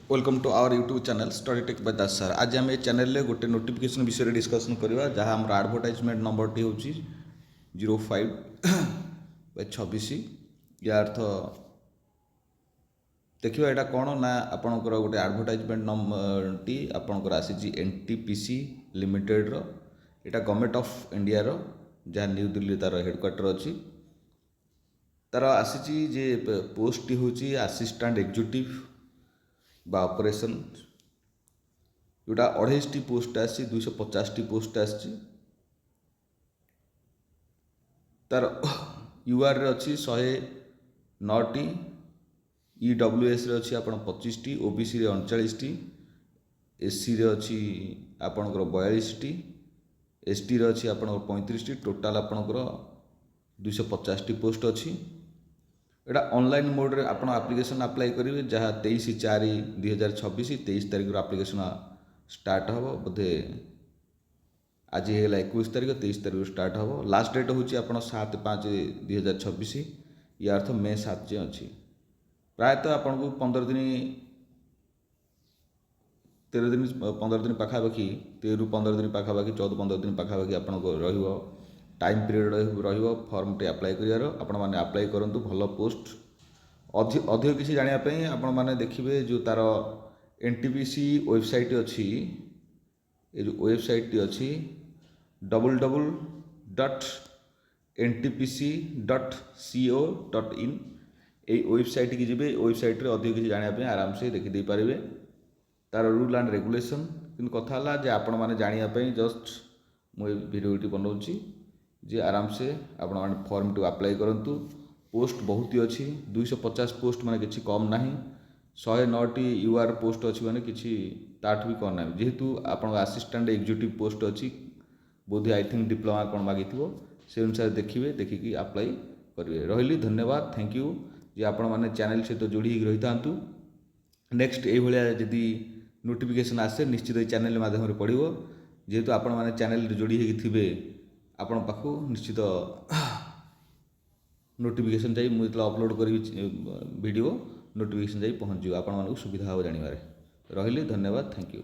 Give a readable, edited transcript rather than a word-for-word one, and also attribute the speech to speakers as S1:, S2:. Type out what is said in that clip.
S1: Welcome to our YouTube channel study tech by Das sir. आज आम channel गोटे notification विषय डिस्कसन करवा जहाँ आम आडभटाइजमेंट नंबर टी हूँ 05/26। या अर्थ देखिए यहाँ कौन ना आपणकर गोटे आडभटाइजमेंट नंबर टी आपणकर आसी एनटीपीसी लिमिटेड रो यहाँ गवर्नमेंट ऑफ इंडिया रो जहाँ न्यू दिल्ली तार हेडक्वार्टर अच्छी तार आसी जे पोस्ट टी हूँ असिस्टेंट एग्जीक्यूटिव बा ऑपरेशन जोटा 28टी पोस्ट आसी 250टी पोस्ट आसी तार यूआर रे अच्छी 109टी ईडब्ल्यूएस रे अच्छी आपण 25टी ओबीसी रे 39टी एससी रे अच्छी आपणकर 42टी एसटी रे अच्छी आपणकर 35टी टोटाल आपणकर 250टी पोस्ट अच्छी। एटा ऑनलाइन मोड रे आपण एप्लिकेशन अप्लाई करेंगे जहाँ 23/4/2026 23 तारीख एप्लिकेशन स्टार्ट हम बोधे आज है 21 तारीख 23 तारीख स्टार्ट हम। लास्ट डेट हूँ आप 7/5/2026 या अर्थ मे 7 जे अच्छी प्रायतः आपन को 15 दिन 13 दिन 15 दिन पाखापाखि 13 ରୁ 15 दिन पाखापाखि 14-15 दिन पाखापाखि आपको रहिबो टाइम पीरियड रहिबो फॉर्म टे अप्लाई करियार आपण माने अप्लाई करंतु भल पोस्ट अधिक किसी जानिया पई आपण माने देखिबे जो तार एनटीपीसी वेबसाइट अच्छी ये जो वेबसाइट टी अच्छी www.ntpc.co.in ये वेबसाइट की जीवे वेबसाइट रे अधिक किसी जानिया पई आराम से देखि दे पारिबे तार रूल एंड रेगुलेशन। किन कथा ला जे आपण माने जानिया पई जस्ट मु वीडियोटी बनाउची जे आराम से आपण माने फॉर्म टू अप्लाई करंतु। पोस्ट बहुत ही अच्छी 250 पोस्ट माने किसी कम ना 109टी यूआर पोस्ट अच्छी माने किसी ताठ भी कम ना जेहेतु आपण असिस्टेंट एग्जीक्यूटिव पोस्ट अच्छी बोधे आई थिंक डिप्लोमा कौन मागी से अनुसार देखिए देखिकी अप्लाई करेंगे। रही धन्यवाद थैंक यू जे आपण माने चैनल सहित जोड़ी रही था। नेक्स्ट ये जदि नोटिफिकेशन आसे निश्चित चैनल माध्यम पड़ो जेहेतु आपण माने चैनल जोड़ी थे आपण पाखु निश्चित नोटिफिकेशन जाई मुझे अपलोड करी वीडियो नोटिफिकेशन जाई पहुँच आपण मानक सुविधा हो जानिबारे। रही धन्यवाद थैंक यू।